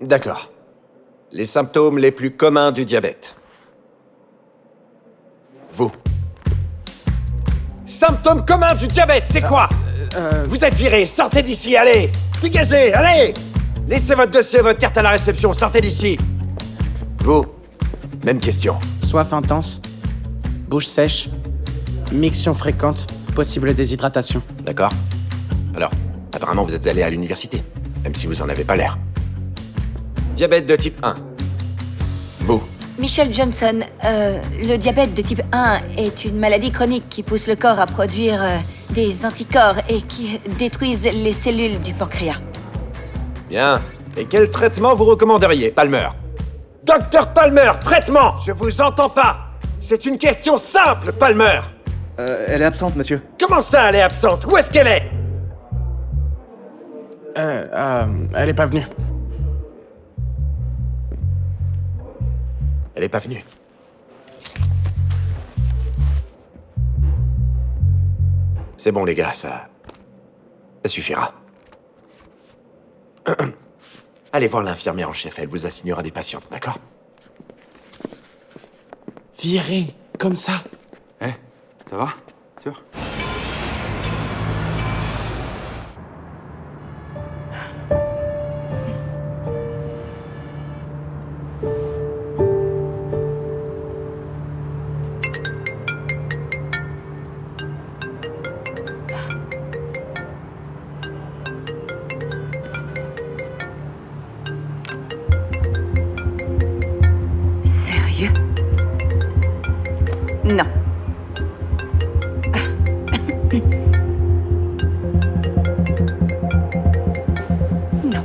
D'accord. Les symptômes les plus communs du diabète. Vous. Symptômes communs du diabète, c'est quoi? Vous êtes viré, sortez d'ici, allez! Dégagez, allez! Laissez votre dossier et votre carte à la réception, sortez d'ici! Vous. Même question. Soif intense, bouche sèche, miction fréquente, possible déshydratation. D'accord. Alors, apparemment vous êtes allé à l'université, même si vous en avez pas l'air. Diabète de type 1. Vous. Michelle Johnson, le diabète de type 1 est une maladie chronique qui pousse le corps à produire des anticorps et qui détruisent les cellules du pancréas. Bien. Et quel traitement vous recommanderiez, Palmer? Docteur Palmer, traitement! Je vous entends pas! C'est une question simple, Palmer! Elle est absente, monsieur. Comment ça, elle est absente? Où est-ce qu'elle est? Elle est pas venue. Elle est pas venue. C'est bon, les gars, ça suffira. Allez voir l'infirmière en chef, elle vous assignera des patientes, d'accord? Viré, comme ça. Eh, ça va? Sûr? Sérieux? Non. Non.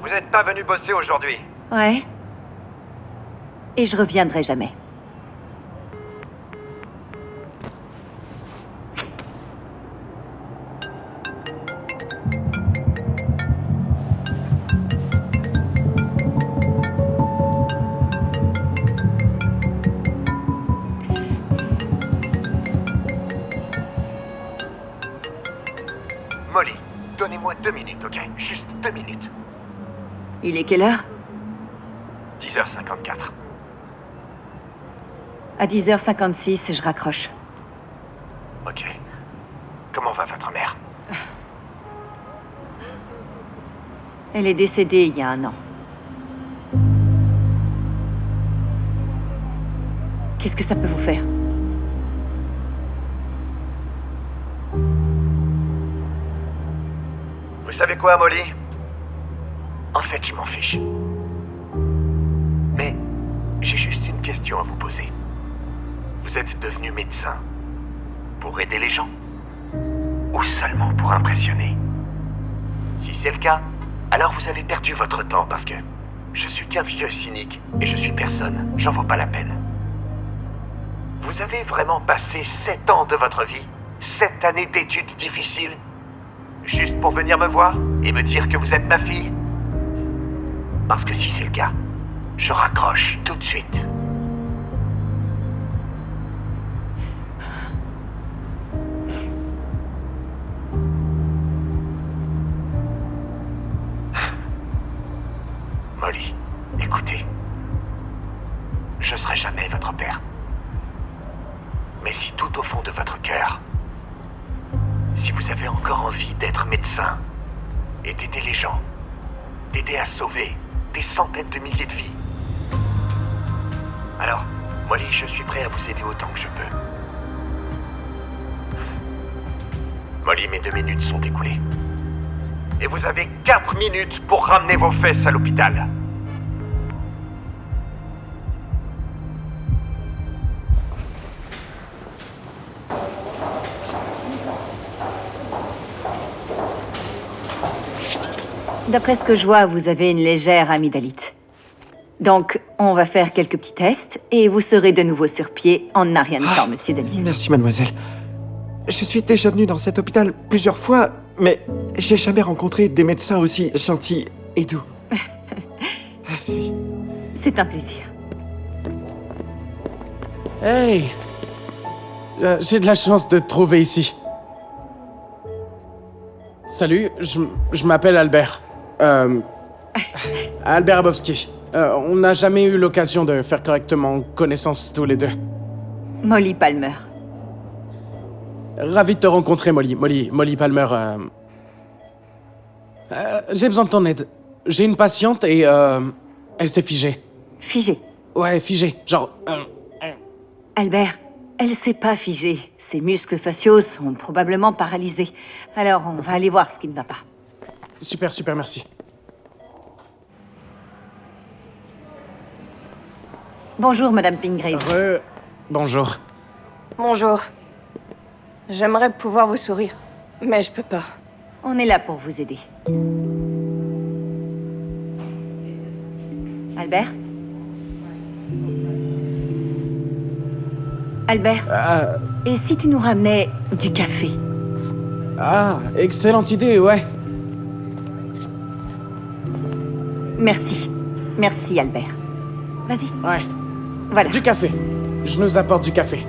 Vous n'êtes pas venu bosser aujourd'hui. Ouais. Et je reviendrai jamais. Molly, donnez-moi 2 minutes, ok? Juste 2 minutes. Il est quelle heure? 10h54. À 10h56, je raccroche. Ok. Comment va votre mère? Elle est décédée il y a 1 an. Qu'est-ce que ça peut vous faire? Vous savez quoi, Molly? En fait, je m'en fiche. Mais j'ai juste une question à vous poser. Vous êtes devenu médecin pour aider les gens? Ou seulement pour impressionner? Si c'est le cas, alors vous avez perdu votre temps parce que je suis qu'un vieux cynique et je suis personne. J'en vaux pas la peine. Vous avez vraiment passé 7 ans de votre vie, 7 années d'études difficiles, juste pour venir me voir et me dire que vous êtes ma fille? Parce que si c'est le cas, je raccroche tout de suite. Molly, écoutez. Je serai jamais votre père. Mais si tout au fond de votre cœur, si vous avez encore envie d'être médecin et d'aider les gens, d'aider à sauver des centaines de milliers de vies, alors, Molly, je suis prêt à vous aider autant que je peux. Molly, mes 2 minutes sont écoulées. Et vous avez 4 minutes pour ramener vos fesses à l'hôpital. D'après ce que je vois, vous avez une légère amygdalite. Donc, on va faire quelques petits tests et vous serez de nouveau sur pied en un rien de temps, monsieur Denis. Merci, mademoiselle. Je suis déjà venu dans cet hôpital plusieurs fois, mais j'ai jamais rencontré des médecins aussi gentils et doux. C'est un plaisir. Hey! J'ai de la chance de te trouver ici. Salut, je m'appelle Albert. Albert Abovski. On n'a jamais eu l'occasion de faire correctement connaissance tous les deux. Molly Palmer. Ravi de te rencontrer, Molly Palmer. J'ai besoin de ton aide. J'ai une patiente et elle s'est figée. Figée. Ouais, figée. Genre... Albert, elle s'est pas figée. Ses muscles faciaux sont probablement paralysés. Alors, on va aller voir ce qui ne va pas. Super, merci. Bonjour, Madame Pingrave. Bonjour. Bonjour. J'aimerais pouvoir vous sourire, mais je peux pas. On est là pour vous aider. Albert? Albert, et si tu nous ramenais du café? Ah, excellente idée, ouais. Merci. Merci, Albert. Vas-y. Ouais. Voilà. Du café. Je nous apporte du café.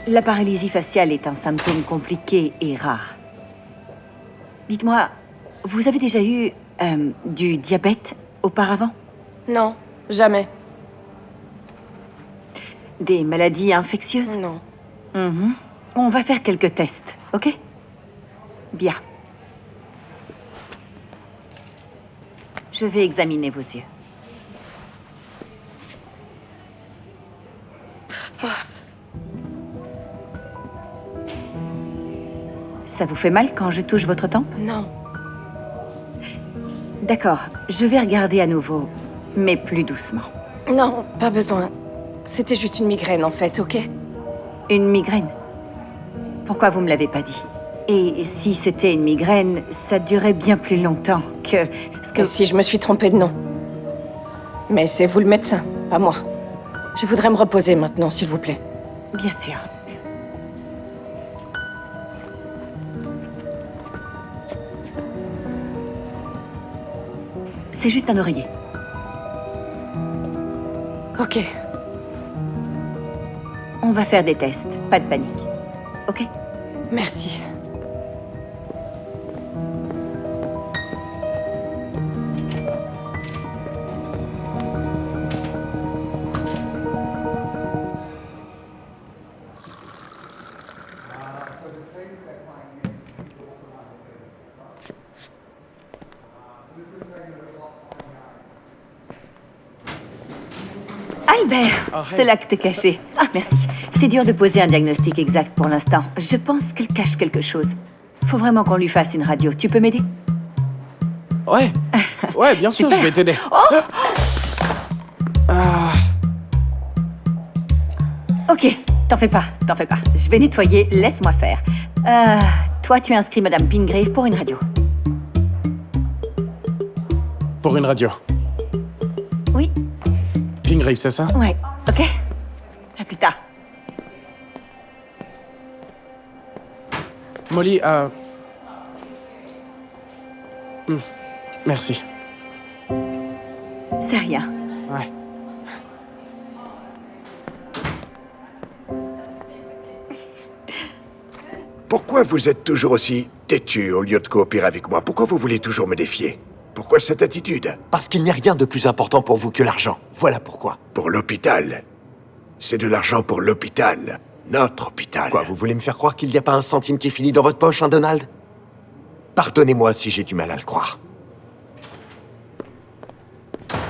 La paralysie faciale est un symptôme compliqué et rare. Dites-moi, vous avez déjà eu du diabète auparavant? Non, jamais. Des maladies infectieuses? Non. Mhm. On va faire quelques tests, ok? Bien. Je vais examiner vos yeux. Ça vous fait mal quand je touche votre tempe? Non. D'accord, je vais regarder à nouveau, mais plus doucement. Non, pas besoin. C'était juste une migraine, en fait, ok? Une migraine? Pourquoi vous me l'avez pas dit? Et si c'était une migraine, ça durait bien plus longtemps que... Et si je me suis trompée de nom? Mais c'est vous le médecin, pas moi. Je voudrais me reposer maintenant, s'il vous plaît. Bien sûr. C'est juste un oreiller. Ok. On va faire des tests, pas de panique. Ok? Merci. Albert, c'est là que t'es caché. Ah, merci. C'est dur de poser un diagnostic exact pour l'instant. Je pense qu'elle cache quelque chose. Faut vraiment qu'on lui fasse une radio. Tu peux m'aider? Ouais. Ouais, bien sûr, Super. je vais t'aider. Ok, t'en fais pas. Je vais nettoyer, laisse-moi faire. Toi, tu inscris Madame Pingrave pour une radio. Pour une radio. Oui? Pingrave, c'est ça? Ouais, ok. À plus tard. Molly, merci. C'est rien. Ouais. Pourquoi vous êtes toujours aussi têtu au lieu de coopérer avec moi? Pourquoi vous voulez toujours me défier? Pourquoi cette attitude? Parce qu'il n'y a rien de plus important pour vous que l'argent. Voilà pourquoi. Pour l'hôpital. C'est de l'argent pour l'hôpital. Notre hôpital. Quoi, vous voulez me faire croire qu'il n'y a pas un centime qui finit dans votre poche, hein, Donald? Pardonnez-moi si j'ai du mal à le croire.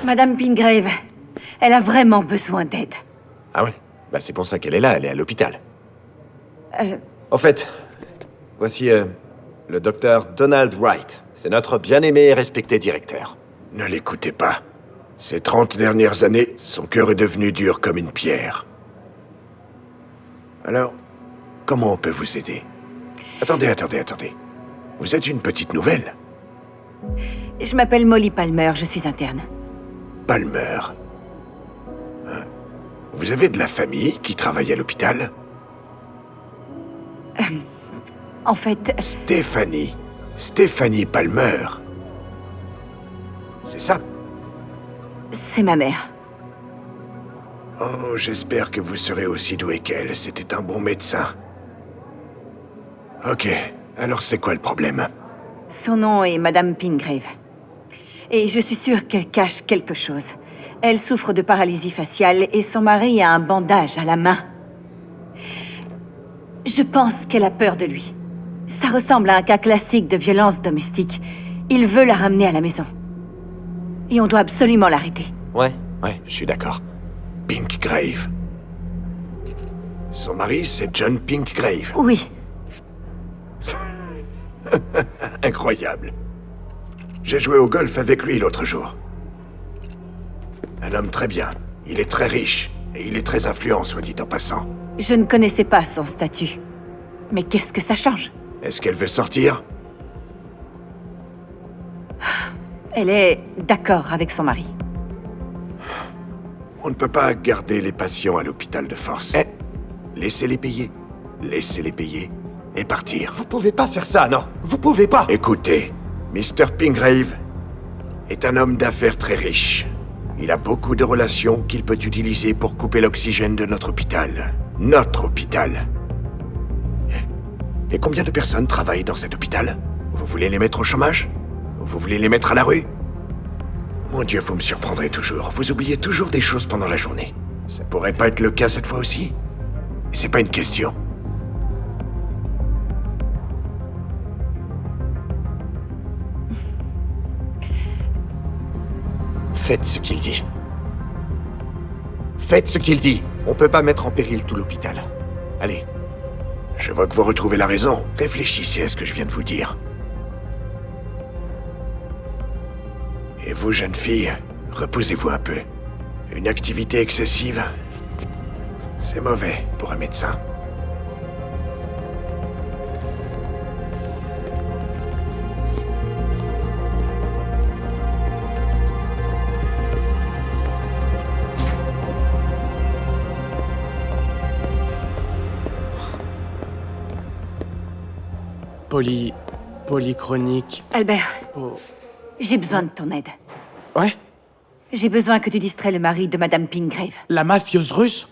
Madame Pingrave, elle a vraiment besoin d'aide. Ah ouais? Bah c'est pour ça qu'elle est là, elle est à l'hôpital. En fait, voici le docteur Donald Wright. C'est notre bien-aimé et respecté directeur. Ne l'écoutez pas. Ces 30 dernières années, son cœur est devenu dur comme une pierre. Alors, comment on peut vous aider? Attendez. Vous êtes une petite nouvelle? Je m'appelle Molly Palmer, je suis interne. Palmer. Hein? Vous avez de la famille qui travaille à l'hôpital? En fait, Stéphanie Palmer. C'est ça? c'est ma mère. Oh, j'espère que vous serez aussi doué qu'elle. C'était un bon médecin. Ok, alors c'est quoi le problème? Son nom est Madame Pingrave. Et je suis sûre qu'elle cache quelque chose. Elle souffre de paralysie faciale et son mari a un bandage à la main. Je pense qu'elle a peur de lui. Ça ressemble à un cas classique de violence domestique. Il veut la ramener à la maison. Et on doit absolument l'arrêter. Ouais, je suis d'accord. Pinkgrave. Son mari, c'est John Pinkgrave. Oui, Incroyable. J'ai joué au golf avec lui l'autre jour. Un homme très bien. Il est très riche. Et il est très influent, soit dit en passant. je ne connaissais pas son statut. Mais qu'est-ce que ça change? Est-ce qu'elle veut sortir? Elle est d'accord avec son mari. On ne peut pas garder les patients à l'hôpital de force. Laissez-les payer. Laissez-les payer et partir. Vous pouvez pas faire ça, non. Vous pouvez pas. Écoutez, Mr. Pingrave est un homme d'affaires très riche. Il a beaucoup de relations qu'il peut utiliser pour couper l'oxygène de notre hôpital. Notre hôpital. Et combien de personnes travaillent dans cet hôpital? Vous voulez les mettre au chômage? Vous voulez les mettre à la rue? Mon Dieu, vous me surprendrez toujours. Vous oubliez toujours des choses pendant la journée. Ça pourrait pas être le cas cette fois aussi? C'est pas une question. Faites ce qu'il dit. Faites ce qu'il dit. On peut pas mettre en péril tout l'hôpital. Allez. Je vois que vous retrouvez la raison. Réfléchissez à ce que je viens de vous dire. Et vous, jeune fille, reposez-vous un peu. Une activité excessive, c'est mauvais pour un médecin. Polychronique. Albert, Oh. j'ai besoin de ton aide. Ouais? J'ai besoin que tu distrais le mari de Madame Pingrave. La mafieuse russe?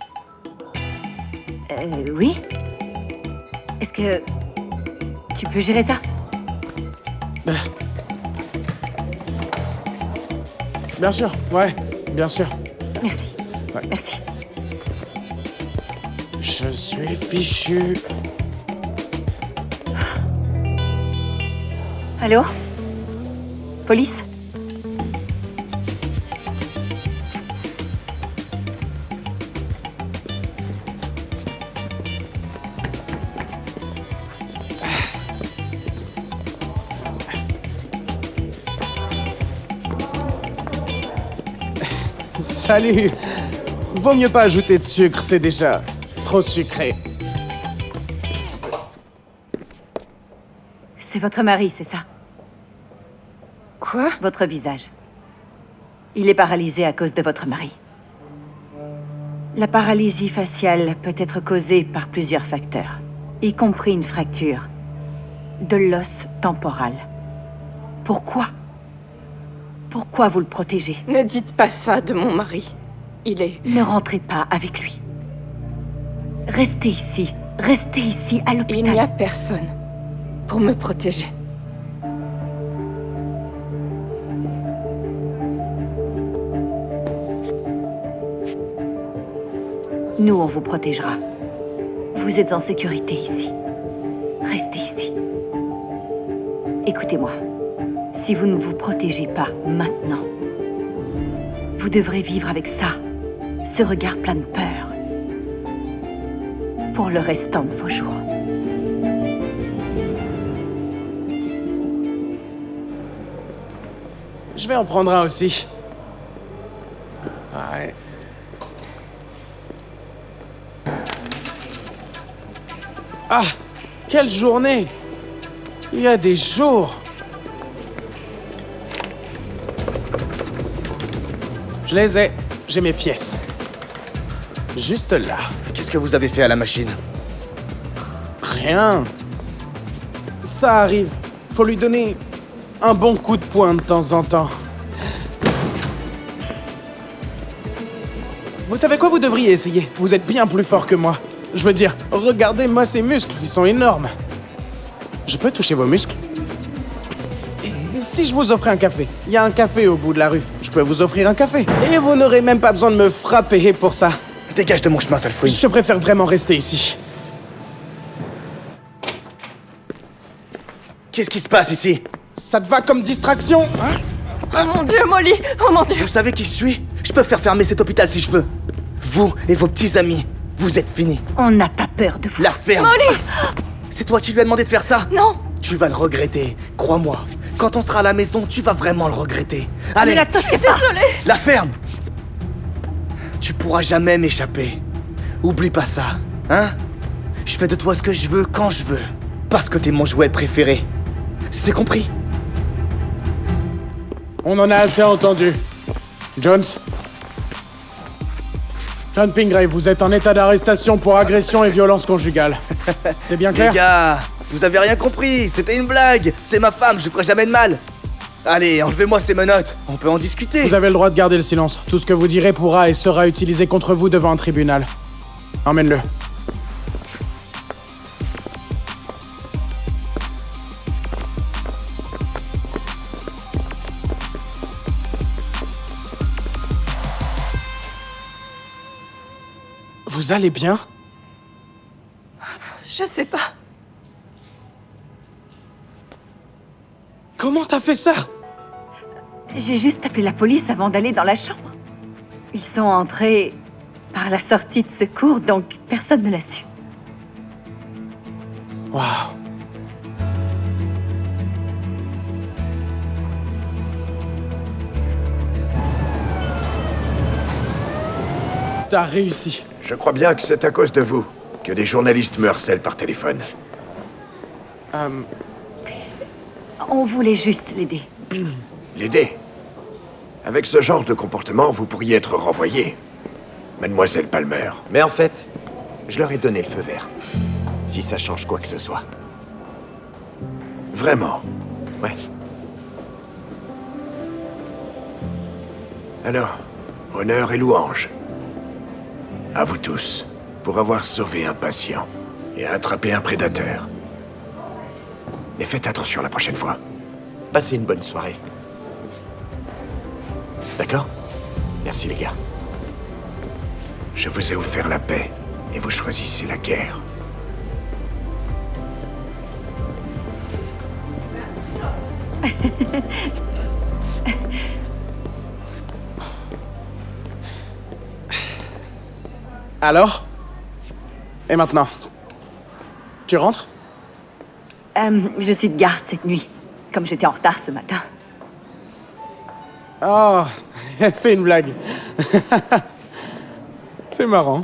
Oui? Est-ce que... tu peux gérer ça? Bien sûr, ouais, bien sûr. Merci. Ouais. Merci. Je suis fichu. Allô? Police? Salut! Vaut mieux pas ajouter de sucre, c'est déjà trop sucré. C'est votre mari, c'est ça? Quoi? Votre visage. Il est paralysé à cause de votre mari. La paralysie faciale peut être causée par plusieurs facteurs, y compris une fracture de l'os temporal. Pourquoi? Pourquoi vous le protégez? Ne dites pas ça de mon mari. Il est... Ne rentrez pas avec lui. Restez ici. Restez ici, à Il l'hôpital. n'y a personne pour me protéger. Nous, on vous protégera. Vous êtes en sécurité ici. Restez ici. Écoutez-moi. Si vous ne vous protégez pas maintenant, vous devrez vivre avec ça, ce regard plein de peur, pour le restant de vos jours. Je vais en prendre un aussi. Ouais. Ah! Quelle journée! Il y a des jours! Je les ai. J'ai mes pièces. Juste là. Qu'est-ce que vous avez fait à la machine? Rien. rien. Ça arrive. Faut lui donner un bon coup de poing de temps en temps. Vous savez quoi, vous devriez essayer. Vous êtes bien plus fort que moi. Je veux dire, regardez-moi ces muscles, ils sont énormes. Je peux toucher vos muscles? Et si je vous offrais un café? Il y a un café au bout de la rue. Je peux vous offrir un café. Et vous n'aurez même pas besoin de me frapper pour ça. Dégage de mon chemin, sale fouine. Je préfère vraiment rester ici. Qu'est-ce qui se passe ici? Ça te va comme distraction, hein? Oh mon Dieu, Molly! Oh mon Dieu! Vous savez qui je suis? Je peux faire fermer cet hôpital si je veux. Vous et vos petits amis, vous êtes finis. On n'a pas peur de vous. La ferme. Molly! C'est toi qui lui as demandé de faire ça? Non! Tu vas le regretter, crois-moi. Quand on sera à la maison, tu vas vraiment le regretter. Allez, Ne la touchez pas. Désolée! la ferme. Tu pourras jamais m'échapper. Oublie pas ça, hein? Je fais de toi ce que je veux quand je veux. Parce que t'es mon jouet préféré. C'est compris? On en a assez entendu. Jones? John Pingrave, vous êtes en état d'arrestation pour agression et violence conjugale. C'est bien Les clair? gars, vous avez rien compris, c'était une blague. C'est ma femme, je ferai jamais de mal. Allez, enlevez-moi ces menottes, on peut en discuter. Vous avez le droit de garder le silence. Tout ce que vous direz pourra et sera utilisé contre vous devant un tribunal. Emmène-le. Vous allez bien? Je sais pas. Comment t'as fait ça? J'ai juste appelé la police avant d'aller dans la chambre. Ils sont entrés par la sortie de secours, donc personne ne l'a su. Waouh. T'as réussi. Je crois bien que c'est à cause de vous que des journalistes me harcèlent par téléphone. On voulait juste l'aider. L'aider? Avec ce genre de comportement, vous pourriez être renvoyé, Mademoiselle Palmer. Mais en fait, je leur ai donné le feu vert. Si ça change quoi que ce soit. Vraiment. Ouais. Alors, honneur et louange. À vous tous, pour avoir sauvé un patient et attrapé un prédateur. Et faites attention la prochaine fois. Passez une bonne soirée. D'accord? Merci les gars. Je vous ai offert la paix, et vous choisissez la guerre. Alors? Et maintenant? Tu rentres? Je suis de garde cette nuit, comme j'étais en retard ce matin. Oh, c'est une blague. C'est marrant.